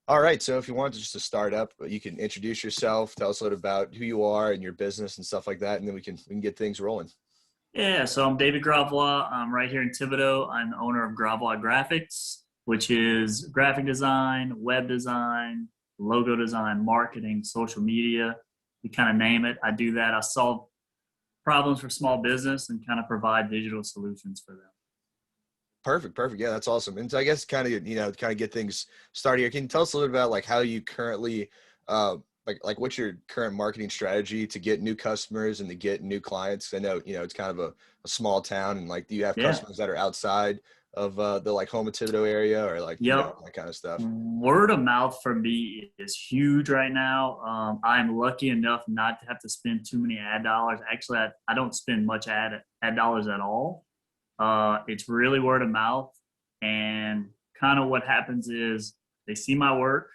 All right. So if you want to just to start up, you can introduce yourself, tell us a little about who you are and your business and stuff like that, and then we can get things rolling. Yeah, so I'm David Gravois. I'm right here in Thibodaux. I'm the owner of Gravois Graphics, which is graphic design, web design, logo design, marketing, social media. You kind of name it. I do that. I solve problems for small business and kind of provide digital solutions for them. Perfect, perfect. Yeah, that's awesome. And so I guess kind of get things started here. Can you tell us a little bit about like how you currently like what's your current marketing strategy to get new customers and to get new clients? I know, it's kind of a small town, and like do you have Yeah. customers that are outside of the like home Thibodeau area, or like, Yep. that kind of stuff? Word of mouth for me is huge right now. I'm lucky enough not to have to spend too many ad dollars. Actually, I don't spend much ad dollars at all. It's really word of mouth. And kind of what happens is they see my work,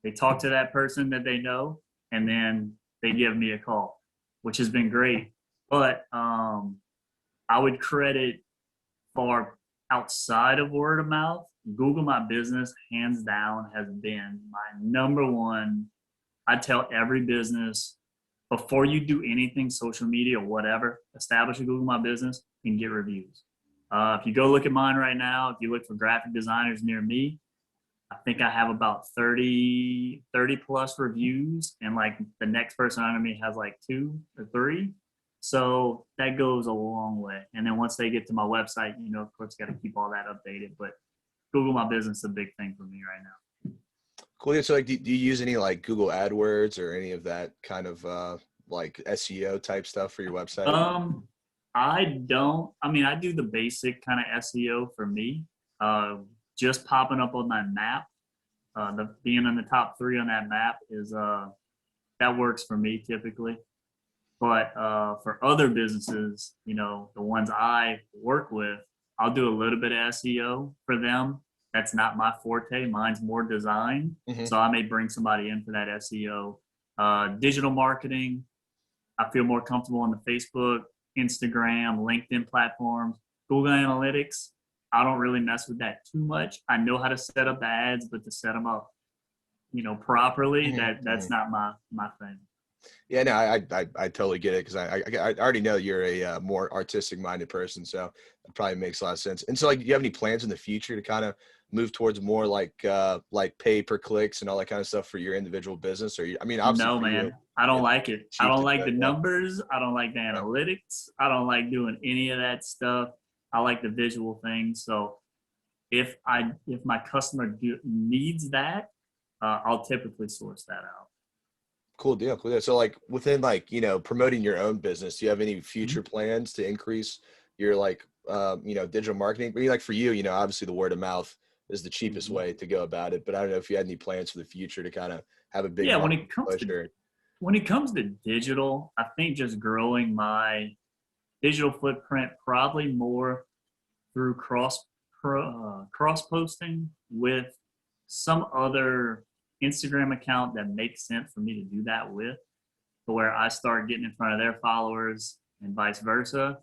they talk to that person that they know, and then they give me a call, which has been great. But I would credit far outside of word of mouth. Google My Business, hands down, has been my number one. I tell every business before you do anything, social media or whatever, establish a Google My Business and get reviews. If you go look at mine right now, if you look for graphic designers near me, I think I have about 30 plus reviews, and like the next person under me has like 2 or 3. So that goes a long way. And then once they get to my website, of course, got to keep all that updated. But Google My Business is a big thing for me right now. Cool. Yeah, so like do you use any like Google AdWords or any of that kind of like SEO type stuff for your website? Um, I don't. I mean, I do the basic kind of SEO for me. Uh, just popping up on my map, the being in the top 3 on that map is that works for me typically. But for other businesses, the ones I work with, I'll do a little bit of SEO for them. That's not my forte. Mine's more design. Hmm. So I may bring somebody in for that SEO. Digital marketing, I feel more comfortable on the Facebook, Instagram, LinkedIn platforms. Google Analytics, I don't really mess with that too much. I know how to set up the ads, but to set them up, properly, that's Hmm. not my thing. Yeah, no, I totally get it because I already know you're a more artistic minded person, so it probably makes a lot of sense. And so, like, do you have any plans in the future to kind of move towards more like pay per clicks and all that kind of stuff for your individual business? Or I mean, obviously No, for you, man, I don't it's like it. I cheap don't to like do the it. Yeah, numbers. I don't like the yeah. analytics. I don't like doing any of that stuff. I like the visual things. So if my customer needs that, I'll typically source that out. Cool deal, cool deal. So, like, within like promoting your own business, do you have any Mhm. future plans to increase your like digital marketing? I mean, like for you, obviously the word of mouth is the cheapest Mhm. way to go about it. But I don't know if you had any plans for the future to kind of have a big Yeah, marketing push or. when it comes to digital, I think just growing my digital footprint probably more through cross posting with some other Instagram account that makes sense for me to do that with, to where I start getting in front of their followers and vice versa,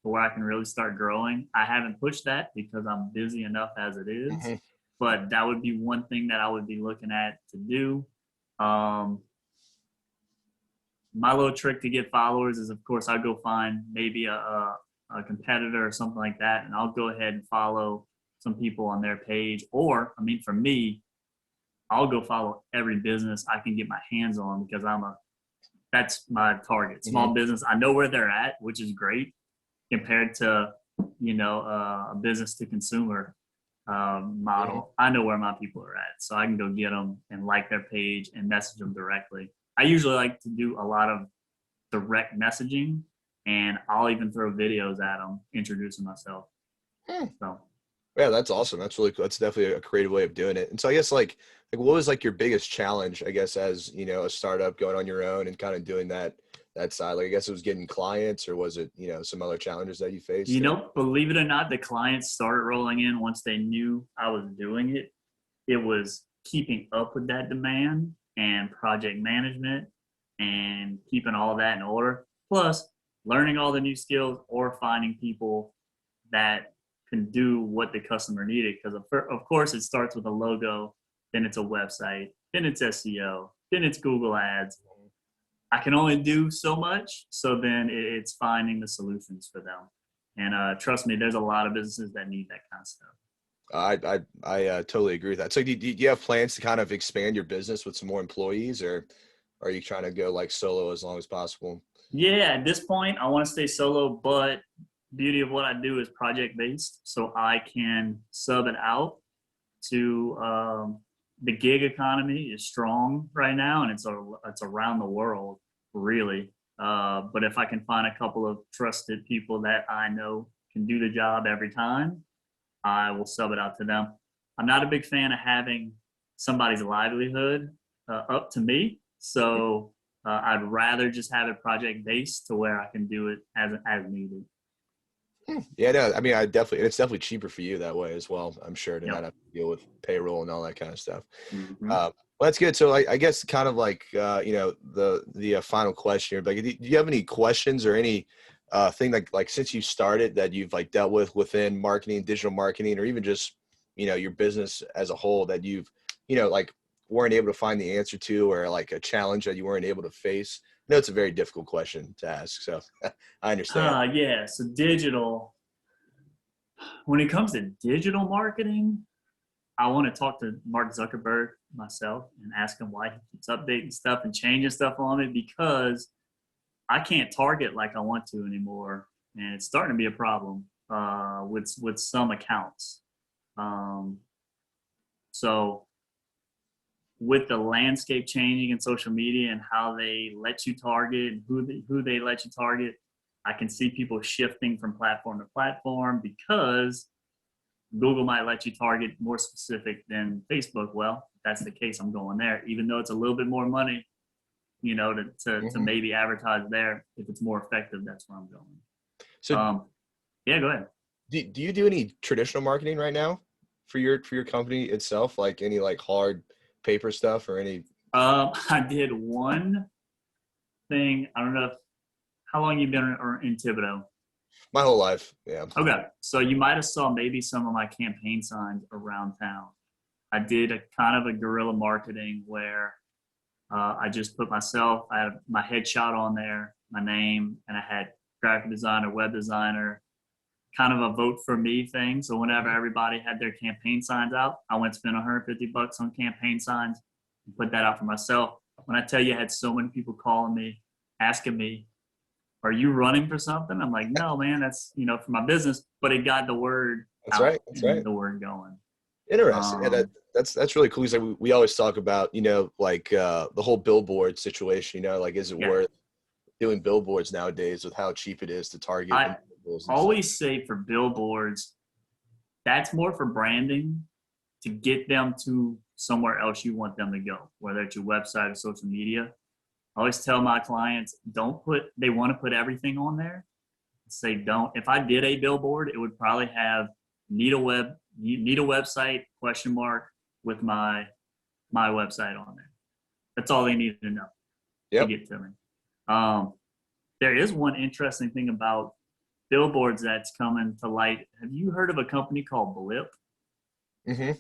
to where I can really start growing. I haven't pushed that because I'm busy enough as it is, Mhm. but that would be one thing that I would be looking at to do. Um, my little trick to get followers is, of course, I'll go find maybe a competitor or something like that, and I'll go ahead and follow some people on their page. Or, I mean, for me, I'll go follow every business I can get my hands on because that's my target. Mhm. Small business, I know where they're at, which is great compared to, a business to consumer Mhm. model. I know where my people are at, so I can go get them and like their page and message them directly. I usually like to do a lot of direct messaging, and I'll even throw videos at them introducing myself. Hmm. So, Yeah, that's awesome. That's really cool. That's definitely a creative way of doing it. And so I guess like what was like your biggest challenge, I guess, as a startup going on your own and kind of doing that side? Like I guess it was getting clients, or was it, some other challenges that you faced or. believe it or not, the clients started rolling in once they knew I was doing it. It was keeping up with that demand and project management and keeping all that in order. Plus, learning all the new skills or finding people that can do what the customer needed. Because of course it starts with a logo, then it's a website, then it's SEO, then it's Google Ads. I can only do so much, so then it's finding the solutions for them. And trust me, there's a lot of businesses that need that kind of stuff. I totally agree with that. So do you have plans to kind of expand your business with some more employees, or are you trying to go like solo as long as possible? Yeah, at this point, I want to stay solo, but beauty of what I do is project based, so I can sub it out to the gig economy is strong right now, and it's around the world really. But if I can find a couple of trusted people that I know can do the job every time, I will sub it out to them. I'm not a big fan of having somebody's livelihood up to me, so I'd rather just have it project based to where I can do it as needed. Yeah, no, I mean, it's definitely cheaper for you that way as well. I'm sure to Yep. not have to deal with payroll and all that kind of stuff. Mm-hmm. Well, that's good. So I guess kind of like, the final question here, like, do you have any questions or any thing like since you started that you've like dealt with within marketing, digital marketing, or even just, your business as a whole that you've, like weren't able to find the answer to, or like a challenge that you weren't able to face? I know it's a very difficult question to ask, so I understand. Yeah. So digital. When it comes to digital marketing, I want to talk to Mark Zuckerberg myself and ask him why he keeps updating stuff and changing stuff on me, because I can't target like I want to anymore, and it's starting to be a problem with some accounts. Um, so with the landscape changing in social media and how they let you target and who they let you target, I can see people shifting from platform to platform because Google might let you target more specific than Facebook. Well, if that's the case, I'm going there, even though it's a little bit more money, to Mhm. maybe advertise there. If it's more effective, that's where I'm going. So Yeah, go ahead. do you do any traditional marketing right now for your company itself? Like any like hard paper stuff or any? I did one thing. I don't know how long you've been in Thibodeau. My whole life. Yeah. Okay, so you might have saw maybe some of my campaign signs around town. I did a kind of a guerrilla marketing where I just put myself, I had my headshot on there, my name, and I had graphic designer, web designer, kind of a vote for me thing. So whenever everybody had their campaign signs out, I went spend $150 on campaign signs and put that out for myself. When I tell you, I had so many people calling me, asking me, "Are you running for something?" I'm like, "No, man, that's for my business." But it got the word That's out right. That's and right. the word going. Interesting. Yeah, Um, that's really cool. Because like, we always talk about, like the whole billboard situation. Like, is it yeah, worth doing billboards nowadays with how cheap it is to target I individuals and stuff? always say for billboards, that's more for branding to get them to somewhere else you want them to go, whether it's your website or social media. I always tell my clients, they want to put everything on there. Say don't. If I did a billboard, it would probably have need a website question mark with my website on there. That's all they need to know to Yep. get to me. Um, there is one interesting thing about billboards that's coming to light. Have you heard of a company called Blip? Hmm.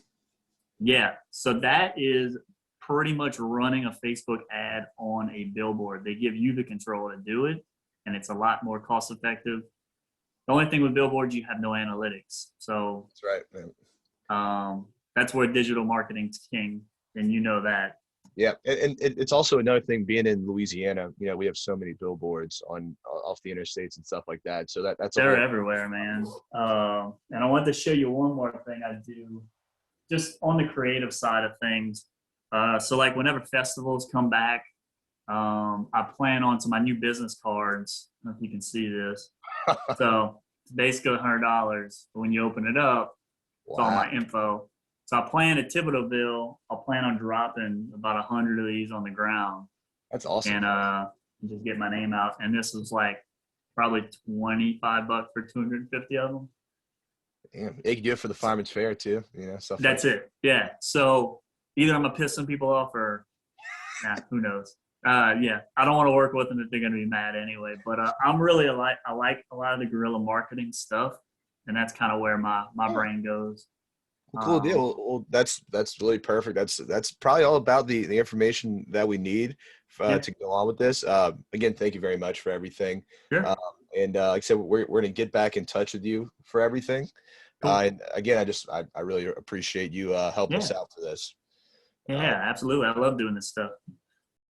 Yeah. So that is pretty much running a Facebook ad on a billboard. They give you the control to do it, and it's a lot more cost effective. The only thing with billboards, you have no analytics. So That's right, man. that's where digital marketing's king, and you know that. Yeah, and it's also another thing being in Louisiana. We have so many billboards on off the interstates and stuff like that. So that's a They're whole. everywhere, man. And I wanted to show you one more thing I do just on the creative side of things. So like whenever festivals come back, I plan on to my new business cards. I don't know if you can see this. So it's basically $100. But when you open it up, it's all Wow, my info. So I plan at Thibodeauville, I'll plan on dropping about 100 of these on the ground that's awesome. and just get my name out. And this was like probably $25 for 250 of them. Damn. You can do it for the fireman's fair too. Stuff like That's it. Yeah. So either I'm gonna piss some people off or who knows. Yeah, I don't want to work with them if they're gonna be mad anyway. But I'm really I like a lot of the guerrilla marketing stuff. and that's kind of where my brain goes. Well, cool deal. Um, Well, that's really perfect. That's probably all about the information that we need yeah, to go on with this. Again, thank you very much for everything. Um, sure, and like I said, we're gonna get back in touch with you for everything. cool. And again, I really appreciate you helping us Yeah, out for this. yeah, Uh, absolutely. I love doing this stuff.